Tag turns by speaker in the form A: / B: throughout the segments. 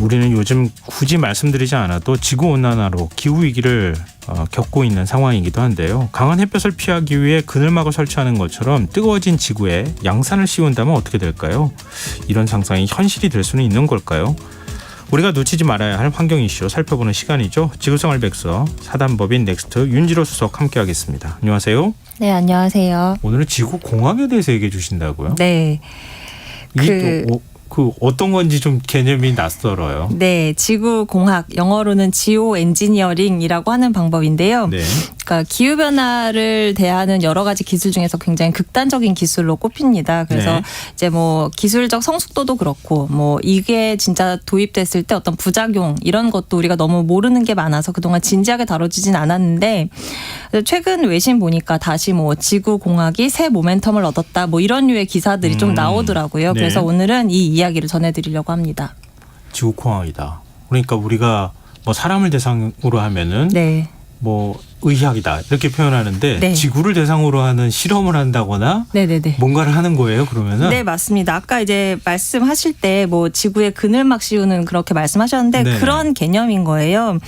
A: 우리는 요즘 굳이 말씀드리지 않아도 지구온난화로 기후위기를 겪고 있는 상황이기도 한데요. 강한 햇볕을 피하기 위해 그늘막을 설치하는 것처럼 뜨거워진 지구에 양산을 씌운다면 어떻게 될까요? 이런 상상이 현실이 될 수는 있는 걸까요? 우리가 놓치지 말아야 할 환경 이슈 살펴보는 시간이죠. 지구생활 백서 사단법인 넥스트 윤지로 수석 함께하겠습니다. 안녕하세요.
B: 네, 안녕하세요.
A: 오늘은 지구공학에 대해서 얘기해 주신다고요?
B: 네.
A: 그 어떤 건지 좀 개념이 낯설어요.
B: 네, 지구공학, 영어로는 지오 엔지니어링이라고 하는 방법인데요.
A: 네.
B: 그러니까 기후변화를 대하는 여러 가지 기술 중에서 굉장히 극단적인 기술로 꼽힙니다. 그래서
A: 네.
B: 이제 뭐 기술적 성숙도도 그렇고 뭐 이게 진짜 도입됐을 때 어떤 부작용 이런 것도 우리가 너무 모르는 게 많아서 그동안 진지하게 다뤄지진 않았는데 최근 외신 보니까 다시 뭐 지구공학이 새 모멘텀을 얻었다 뭐 이런 류의 기사들이 좀 나오더라고요.
A: 네.
B: 그래서 오늘은 이 이야기를 전해드리려고 합니다.
A: 지구공학이다. 그러니까 우리가 뭐 사람을 대상으로 하면은
B: 네.
A: 뭐 의학이다 이렇게 표현하는데
B: 네.
A: 지구를 대상으로 하는 실험을 한다거나
B: 네네네.
A: 뭔가를 하는 거예요. 그러면은
B: 네, 맞습니다. 아까 이제 말씀하실 때 뭐 지구에 그늘막 씌우는 그렇게 말씀하셨는데
A: 네네.
B: 그런 개념인 거예요.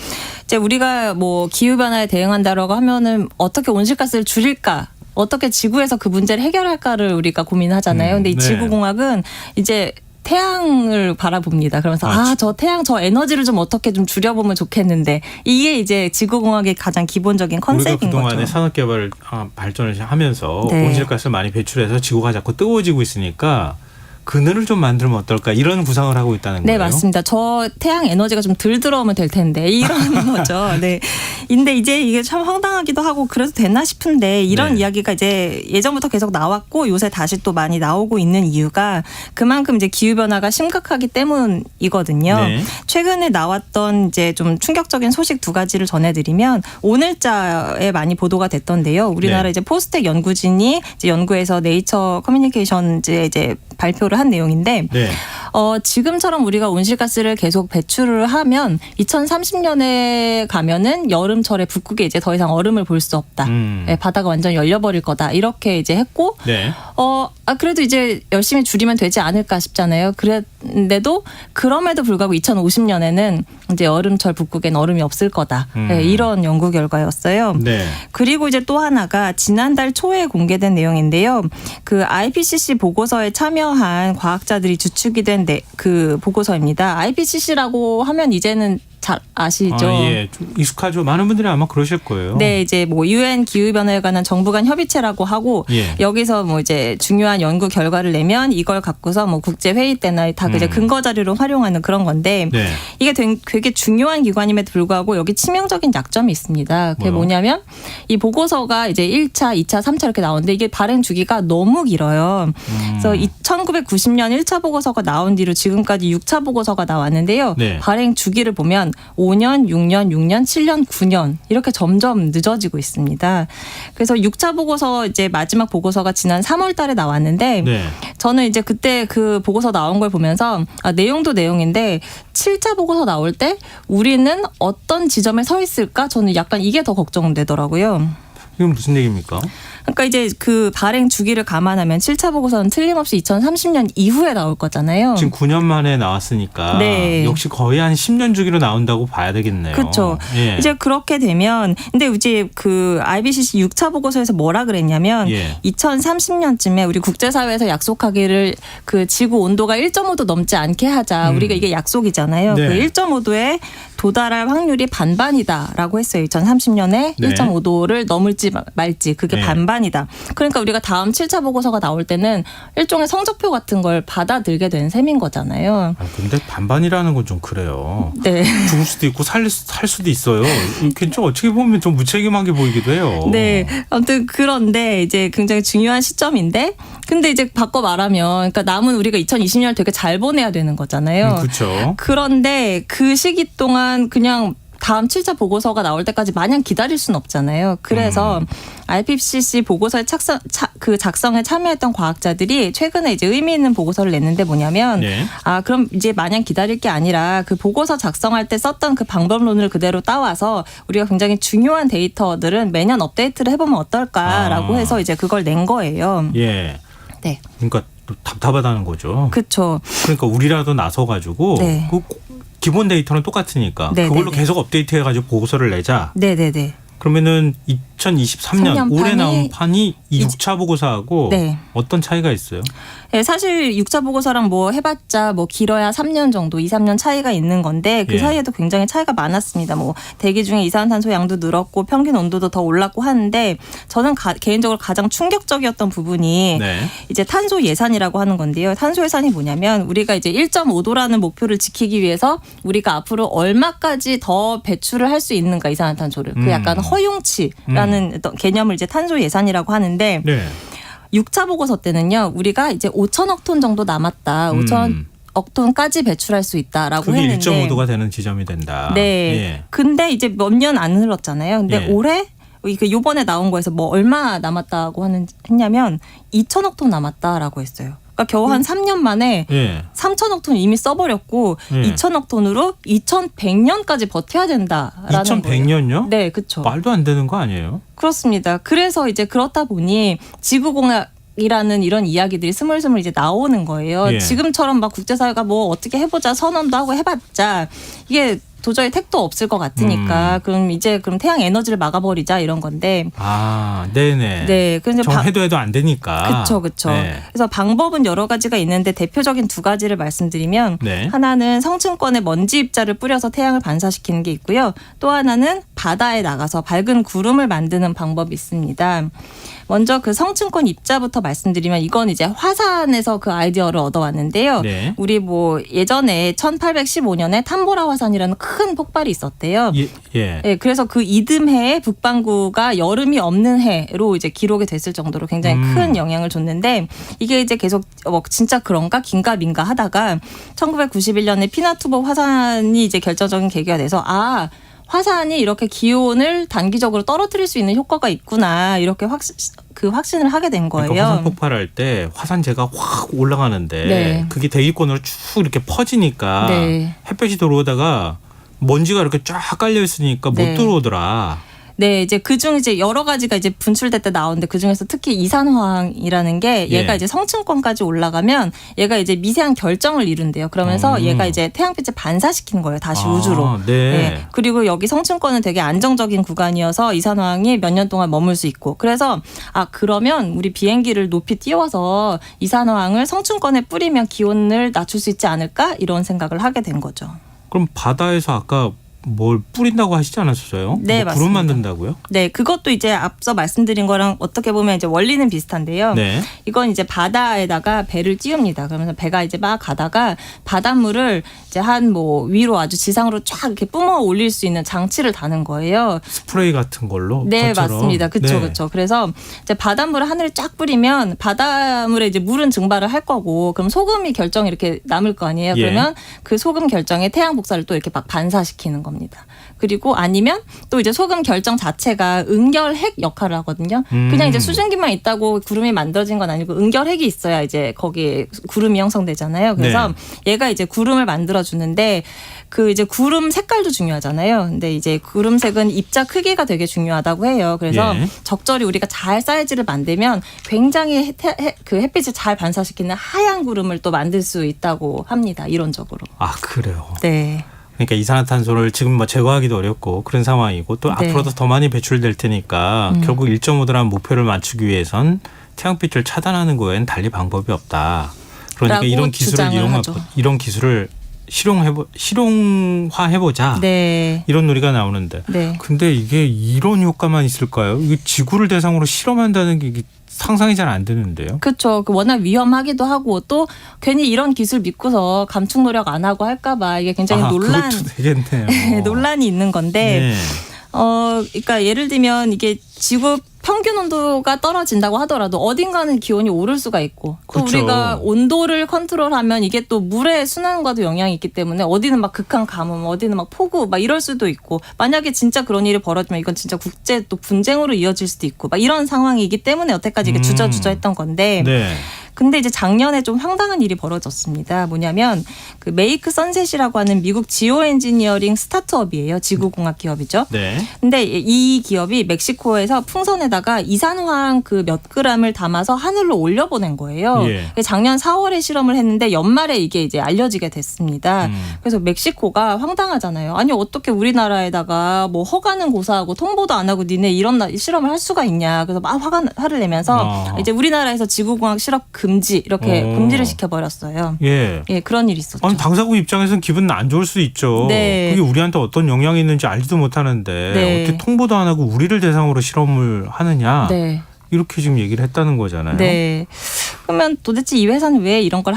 B: 이제 우리가 뭐 기후 변화에 대응한다라고 하면은 어떻게 온실가스를 줄일까? 어떻게 지구에서 그 문제를 해결할까를 우리가 고민하잖아요. 근데 이
A: 네.
B: 지구공학은 이제 태양을 바라봅니다. 그러면서 저 태양 저 에너지를 좀 어떻게 좀 줄여보면 좋겠는데 이게 이제 지구공학의 가장 기본적인 컨셉인
A: 우리가 그동안에
B: 거죠.
A: 산업개발 발전을 하면서
B: 네.
A: 온실가스를 많이 배출해서 지구가 자꾸 뜨거워지고 있으니까 그늘을 좀 만들면 어떨까 이런 구상을 하고 있다는 거예요.
B: 네, 맞습니다. 저 태양 에너지가 좀 덜 들어오면 될 텐데 이런 거죠. 네. 근데 이제 이게 참 황당하기도 하고 그래도 되나 싶은데 이런
A: 네.
B: 이야기가 이제 예전부터 계속 나왔고 요새 다시 또 많이 나오고 있는 이유가 그만큼 이제 기후 변화가 심각하기 때문이거든요.
A: 네.
B: 최근에 나왔던 이제 좀 충격적인 소식 두 가지를 전해드리면 오늘자에 많이 보도가 됐던데요. 우리나라
A: 네.
B: 이제 포스텍 연구진이 이제 연구에서 네이처 커뮤니케이션즈에 이제 발표를 한 내용인데
A: 네.
B: 지금처럼 우리가 온실가스를 계속 배출을 하면 2030년에 가면은 여름철에 북극에 이제 더 이상 얼음을 볼 수 없다. 네, 바다가 완전 열려버릴 거다. 이렇게 이제 했고,
A: 네.
B: 그래도 이제 열심히 줄이면 되지 않을까 싶잖아요. 그랬는데도 그럼에도 불구하고 2050년에는 이제 여름철 북극엔 얼음이 없을 거다. 네, 이런 연구 결과였어요.
A: 네.
B: 그리고 이제 또 하나가 지난달 초에 공개된 내용인데요. 그 IPCC 보고서에 참여한 과학자들이 주축이 된 그 보고서입니다. IPCC라고 하면 이제는 잘 아시죠?
A: 예, 좀 익숙하죠. 많은 분들이 아마 그러실 거예요.
B: 네, 이제 뭐 UN 기후 변화에 관한 정부 간 협의체라고 하고
A: 예.
B: 여기서 뭐 이제 중요한 연구 결과를 내면 이걸 갖고서 뭐 국제 회의 때나 다 이제 근거 자료로 활용하는 그런 건데
A: 네.
B: 이게 되게 중요한 기관임에도 불구하고 여기 치명적인 약점이 있습니다. 그게
A: 뭐요?
B: 뭐냐면 이 보고서가 이제 1차, 2차, 3차 이렇게 나오는데 이게 발행 주기가 너무 길어요. 그래서 1990년 1차 보고서가 나온 뒤로 지금까지 6차 보고서가 나왔는데요.
A: 네.
B: 발행 주기를 보면 5년, 6년, 6년, 7년, 9년 이렇게 점점 늦어지고 있습니다. 그래서 6차 보고서 이제 마지막 보고서가 지난 3월 달에 나왔는데
A: 네.
B: 저는 이제 그때 그 보고서 나온 걸 보면서 내용도 내용인데 7차 보고서 나올 때 우리는 어떤 지점에 서 있을까? 저는 약간 이게 더 걱정되더라고요.
A: 이건 무슨 얘기입니까?
B: 그러니까 이제 그 발행 주기를 감안하면 7차 보고서는 틀림없이 2030년 이후에 나올 거잖아요.
A: 지금 9년 만에 나왔으니까
B: 네.
A: 역시 거의 한 10년 주기로 나온다고 봐야 되겠네요.
B: 그렇죠.
A: 예.
B: 이제 그렇게 되면 근데 이제 그 IPCC 6차 보고서에서 뭐라 그랬냐면
A: 예.
B: 2030년쯤에 우리 국제사회에서 약속하기를 그 지구 온도가 1.5도 넘지 않게 하자. 우리가 이게 약속이잖아요.
A: 네.
B: 그 1.5도에 도달할 확률이 반반이다라고 했어요. 2030년에
A: 네.
B: 1.5도를 넘을지 말지 그게
A: 네.
B: 반반이다. 그러니까 우리가 다음 7차 보고서가 나올 때는 일종의 성적표 같은 걸 받아들게 된 셈인 거잖아요.
A: 근데 반반이라는 건 좀 그래요.
B: 네.
A: 죽을 수도 있고 살 수도 있어요. 이게 좀 어떻게 보면 좀 무책임하게 보이기도 해요.
B: 네. 아무튼 그런데 이제 굉장히 중요한 시점인데 근데 이제 바꿔 말하면 그러니까 남은 우리가 2020년을 되게 잘 보내야 되는 거잖아요.
A: 그렇죠.
B: 그런데 그 시기 동안 그냥 다음 7차 보고서가 나올 때까지 마냥 기다릴 수는 없잖아요. 그래서 IPCC 보고서에 작성에 참여했던 과학자들이 최근에 이제 의미 있는 보고서를 냈는데 뭐냐면
A: 네.
B: 그럼 이제 마냥 기다릴 게 아니라 그 보고서 작성할 때 썼던 그 방법론을 그대로 따와서 우리가 굉장히 중요한 데이터들은 매년 업데이트를 해보면 어떨까라고 해서 이제 그걸 낸 거예요.
A: 예.
B: 네.
A: 그러니까 또 답답하다는 거죠.
B: 그렇죠.
A: 그러니까 우리라도 나서가지고
B: 네.
A: 그 기본 데이터는 똑같으니까
B: 네,
A: 그걸로
B: 네, 네.
A: 계속 업데이트해가지고 보고서를 내자.
B: 네네네.
A: 그러면은 2023년
B: 3년
A: 올해
B: 판이
A: 나온 판이 이 6차 보고서하고
B: 네.
A: 어떤 차이가 있어요?
B: 네, 사실 6차 보고서랑 뭐 해봤자 뭐 길어야 3년 정도, 2, 3년 차이가 있는 건데 그
A: 예.
B: 사이에도 굉장히 차이가 많았습니다. 뭐 대기 중에 이산화탄소 양도 늘었고 평균 온도도 더 올랐고 하는데 저는 개인적으로 가장 충격적이었던 부분이
A: 네.
B: 이제 탄소 예산이라고 하는 건데요. 탄소 예산이 뭐냐면 우리가 이제 1.5도라는 목표를 지키기 위해서 우리가 앞으로 얼마까지 더 배출을 할 수 있는가 이산화탄소를 그 약간 허용치라는 어떤 개념을 이제 탄소 예산이라고 하는데
A: 네.
B: 6차 보고서 때는요. 우리가 이제 5천억 톤 정도 남았다. 5천억 톤까지 배출할 수 있다라고
A: 그게
B: 했는데
A: 1.5도가 되는 지점이 된다.
B: 네.
A: 예.
B: 근데 이제 몇 년 안 흘렀잖아요. 근데
A: 예.
B: 올해 요번에 나온 거에서 뭐 얼마 남았다고 했냐면 2천억 톤 남았다라고 했어요. 그러니까 겨우 한 3년 만에
A: 예.
B: 3천억 톤 이미 써버렸고
A: 예.
B: 2천억 톤으로 2100년까지 버텨야 된다라는 거예요.
A: 2100년요?
B: 네, 그렇죠.
A: 말도 안 되는 거 아니에요?
B: 그렇습니다. 그래서 이제 그렇다 보니 지구공약이라는 이런 이야기들이 스물스물 이제 나오는 거예요.
A: 예.
B: 지금처럼 막 국제사회가 뭐 어떻게 해보자 선언도 하고 해봤자 이게 도저히 택도 없을 것 같으니까 그럼 태양 에너지를 막아버리자 이런 건데.
A: 아, 네네.
B: 네, 그래서
A: 해도 해도 안 되니까.
B: 그렇죠.
A: 네.
B: 그래서 방법은 여러 가지가 있는데 대표적인 두 가지를 말씀드리면
A: 네.
B: 하나는 성층권에 먼지 입자를 뿌려서 태양을 반사시키는 게 있고요. 또 하나는 바다에 나가서 밝은 구름을 만드는 방법이 있습니다. 먼저 그 성층권 입자부터 말씀드리면 이건 이제 화산에서 그 아이디어를 얻어왔는데요.
A: 네.
B: 우리 뭐 예전에 1815년에 탐보라 화산이라는 큰 폭발이 있었대요.
A: 예.
B: 네, 그래서 그 이듬해에 북반구가 여름이 없는 해로 이제 기록이 됐을 정도로 굉장히 큰 영향을 줬는데 이게 이제 계속 진짜 그런가 긴가 민가 하다가 1991년에 피나투보 화산이 이제 결정적인 계기가 돼서 화산이 이렇게 기온을 단기적으로 떨어뜨릴 수 있는 효과가 있구나 이렇게 확신을 하게 된 거예요.
A: 그러니까 화산 폭발할 때 화산재가 확 올라가는데
B: 네.
A: 그게 대기권으로 쭉 이렇게 퍼지니까
B: 네.
A: 햇볕이 들어오다가 먼지가 이렇게 쫙 깔려 있으니까 못
B: 네.
A: 들어오더라.
B: 네, 이제 그중 이제 여러 가지가 이제 분출될 때 나오는데 그 중에서 특히 이산화황이라는 게 얘가
A: 예.
B: 이제 성층권까지 올라가면 얘가 이제 미세한 결정을 이룬대요. 그러면서 얘가 이제 태양빛을 반사시키는 거예요. 다시 우주로.
A: 네.
B: 네. 그리고 여기 성층권은 되게 안정적인 구간이어서 이산화황이 몇 년 동안 머물 수 있고. 그래서 그러면 우리 비행기를 높이 띄워서 이산화황을 성층권에 뿌리면 기온을 낮출 수 있지 않을까? 이런 생각을 하게 된 거죠.
A: 그럼 바다에서 아까 뭘 뿌린다고 하시지 않았어요?
B: 네,
A: 뭐 구름
B: 맞습니다.
A: 만든다고요?
B: 네, 그것도 이제 앞서 말씀드린 거랑 어떻게 보면 이제 원리는 비슷한데요.
A: 네.
B: 이건 이제 바다에다가 배를 띄웁니다. 그러면서 배가 이제 막 가다가 바닷물을 이제 한 위로 아주 지상으로 쫙 이렇게 뿜어 올릴 수 있는 장치를 다는 거예요.
A: 스프레이 같은 걸로?
B: 네,
A: 것처럼.
B: 맞습니다. 그렇죠,
A: 네.
B: 그렇죠. 그래서 이제 바닷물을 하늘에 쫙 뿌리면 바닷물에 이제 물은 증발을 할 거고, 그럼 소금이 결정이 이렇게 남을 거 아니에요.
A: 예.
B: 그러면 그 소금 결정에 태양 복사를 또 이렇게 막 반사시키는 겁니다. 그리고 아니면 또 이제 소금 결정 자체가 응결핵 역할을 하거든요. 그냥 이제 수증기만 있다고 구름이 만들어진 건 아니고 응결핵이 있어야 이제 거기에 구름이 형성되잖아요. 그래서 얘가 이제 구름을 만들어 주는데 그 이제 구름 색깔도 중요하잖아요. 근데 이제 구름색은 입자 크기가 되게 중요하다고 해요. 그래서
A: 예.
B: 적절히 우리가 잘 사이즈를 만들면 굉장히 그 햇빛을 잘 반사시키는 하얀 구름을 또 만들 수 있다고 합니다. 이론적으로.
A: 아, 그래요.
B: 네.
A: 그러니까 이산화탄소를 지금 제거하기도 어렵고 그런 상황이고 또
B: 네.
A: 앞으로도 더 많이 배출될 테니까 결국 1.5도라는 목표를 맞추기 위해선 태양빛을 차단하는 거에는 달리 방법이 없다. 그러니까 이런 기술을 이런 기술을 실용화해보자.
B: 네.
A: 이런 논의가 나오는데.
B: 네.
A: 근데 이게 이런 효과만 있을까요? 이게 지구를 대상으로 실험한다는 게 이게 상상이 잘 안 되는데요.
B: 그렇죠. 워낙 위험하기도 하고 또 괜히 이런 기술 믿고서 감축 노력 안 하고 할까봐 이게 굉장히
A: 그것도 되겠네요.
B: 논란이 있는 건데,
A: 네.
B: 그러니까 예를 들면 이게 지구 평균 온도가 떨어진다고 하더라도 어딘가는 기온이 오를 수가 있고 또
A: 그렇죠.
B: 우리가 온도를 컨트롤하면 이게 또 물의 순환과도 영향이 있기 때문에 어디는 막 극한 가뭄, 어디는 막 폭우 막 이럴 수도 있고 만약에 진짜 그런 일이 벌어지면 이건 진짜 국제 또 분쟁으로 이어질 수도 있고 막 이런 상황이기 때문에 여태까지 이게 주저주저했던 건데
A: 네.
B: 근데 이제 작년에 좀 황당한 일이 벌어졌습니다. 뭐냐면 그 메이크 선셋이라고 하는 미국 지오 엔지니어링 스타트업이에요. 지구공학 기업이죠.
A: 네.
B: 근데 이 기업이 멕시코에서 풍선에다가 이산화황 그 몇 그램을 담아서 하늘로 올려보낸 거예요.
A: 예.
B: 작년 4월에 실험을 했는데 연말에 이게 이제 알려지게 됐습니다. 그래서 멕시코가 황당하잖아요. 아니 어떻게 우리나라에다가 뭐 허가는 고사하고 통보도 안 하고 니네 이런 실험을 할 수가 있냐. 그래서 막 화를 내면서 이제 우리나라에서 지구공학 실험 금지 이렇게 금지를 시켜버렸어요.
A: 예.
B: 예, 그런 일이 있었죠.
A: 아니, 당사국 입장에서는 기분 안 좋을 수 있죠.
B: 네.
A: 그게 우리한테 어떤 영향이 있는지 알지도 못하는데
B: 네.
A: 어떻게 통보도 안 하고 우리를 대상으로 실험을 하느냐.
B: 네.
A: 이렇게 지금 얘기를 했다는 거잖아요.
B: 네. 그러면 도대체 이 회사는 왜 이런 걸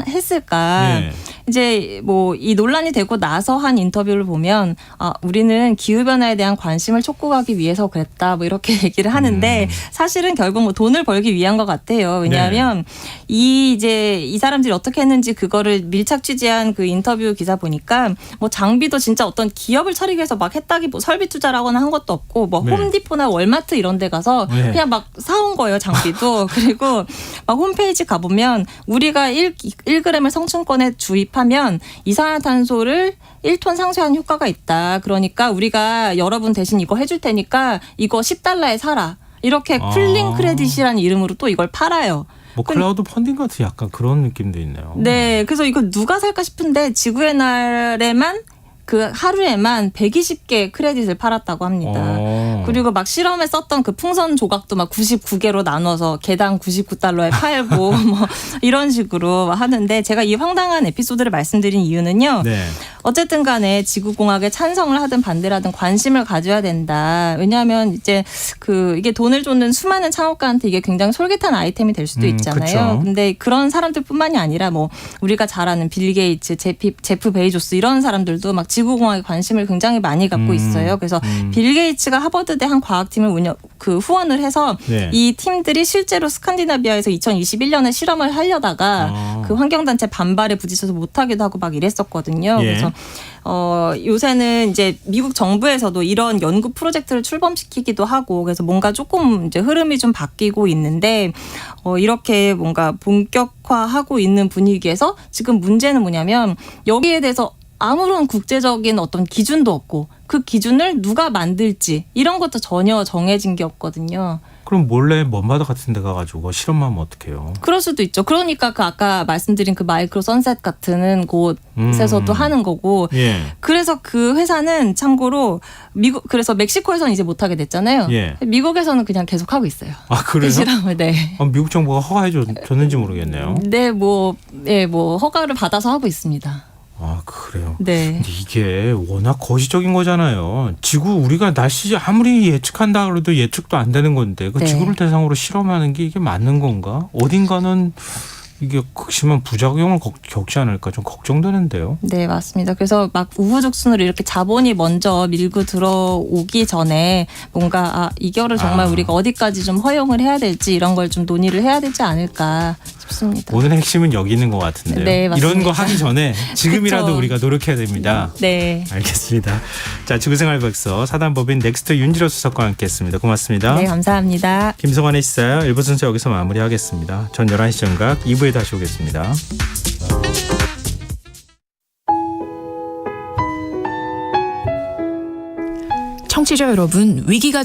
B: 했을까?
A: 예.
B: 이제 뭐 이 논란이 되고 나서 한 인터뷰를 보면 우리는 기후 변화에 대한 관심을 촉구하기 위해서 그랬다. 뭐 이렇게 얘기를 하는데 사실은 결국 뭐 돈을 벌기 위한 것 같아요. 왜냐하면 이 사람들이 어떻게 했는지 그거를 밀착 취재한 그 인터뷰 기사 보니까 뭐 장비도 진짜 어떤 기업을 차리기 위해서 막 했다기 뭐 설비 투자라거나 한 것도 없고 뭐
A: 네.
B: 홈디포나 월마트 이런 데 가서
A: 네.
B: 그냥 막 사온 거예요. 장비도. 그리고 막 홈페이지 가보면 우리가 1g의 성층권에 주입하면 이산화탄소를 1톤 상쇄하는 효과가 있다. 그러니까 우리가 여러분 대신 이거 해줄 테니까 이거 $10에 사라. 이렇게 쿨링 크레딧이라는 이름으로 또 이걸 팔아요.
A: 뭐 클라우드 펀딩 같은 약간 그런 느낌도 있네요.
B: 네. 그래서 이거 누가 살까 싶은데 지구의 날에만 그 하루에만 120개 크레딧을 팔았다고 합니다. 그리고 막 실험에 썼던 그 풍선 조각도 막 99개로 나눠서 개당 $99에 팔고 뭐 이런 식으로 하는데 제가 이 황당한 에피소드를 말씀드린 이유는요.
A: 네.
B: 어쨌든 간에 지구공학에 찬성을 하든 반대를 하든 관심을 가져야 된다. 왜냐하면 이제 이게 돈을 쫓는 수많은 창업가한테 이게 굉장히 솔깃한 아이템이 될 수도 있잖아요.
A: 그쵸.
B: 근데 그런 사람들뿐만이 아니라 뭐 우리가 잘 아는 빌 게이츠, 제프 베이조스 이런 사람들도 막 지구공학에 관심을 굉장히 많이 갖고 있어요. 그래서 빌 게이츠가 하버드대 한 과학팀을 후원을 해서
A: 네.
B: 이 팀들이 실제로 스칸디나비아에서 2021년에 실험을 하려다가 그 환경단체 반발에 부딪혀서 못하기도 하고 막 이랬었거든요.
A: 예.
B: 그래서 요새는 이제 미국 정부에서도 이런 연구 프로젝트를 출범시키기도 하고 그래서 뭔가 조금 이제 흐름이 좀 바뀌고 있는데 이렇게 뭔가 본격화하고 있는 분위기에서 지금 문제는 뭐냐면 여기에 대해서 아무런 국제적인 어떤 기준도 없고 그 기준을 누가 만들지 이런 것도 전혀 정해진 게 없거든요.
A: 그럼 몰래 먼바다 같은 데 가가지고 실험만 하면 어떡해요?
B: 그럴 수도 있죠. 그러니까 그 아까 말씀드린 그 마이크로 선셋 같은 곳에서도 하는 거고.
A: 예.
B: 그래서 그 회사는 참고로 그래서 멕시코에서는 이제 못하게 됐잖아요.
A: 예.
B: 미국에서는 그냥 계속 하고 있어요.
A: 아, 그래요?
B: 그 실험을. 네.
A: 미국 정부가 허가해 줬는지 모르겠네요.
B: 네, 뭐 허가를 받아서 하고 있습니다.
A: 아, 그래요?
B: 네.
A: 근데 이게 워낙 거시적인 거잖아요. 지구 우리가 날씨 아무리 예측한다 그래도 예측도 안 되는 건데 그
B: 네.
A: 지구를 대상으로 실험하는 게 이게 맞는 건가? 어딘가는 이게 극심한 부작용을 겪지 않을까 좀 걱정되는데요.
B: 네, 맞습니다. 그래서 막 우후죽순으로 이렇게 자본이 먼저 밀고 들어오기 전에 뭔가 이거를 정말 우리가 어디까지 좀 허용을 해야 될지 이런 걸 좀 논의를 해야 되지 않을까 싶습니다.
A: 오늘의 핵심은 여기 있는 것 같은데요.
B: 네, 맞습니다.
A: 이런 거 하기 전에 지금이라도
B: 그쵸.
A: 우리가 노력해야 됩니다.
B: 네.
A: 알겠습니다. 자, 지구생활백서 사단법인 넥스트 윤지로 수석과 함께했습니다. 고맙습니다.
B: 네, 감사합니다.
A: 김성환의 시사야 1부 순서 여기서 마무리하겠습니다. 전 11시 정각 2부에 다시 오겠습니다.
C: 청취자 여러분, 위기가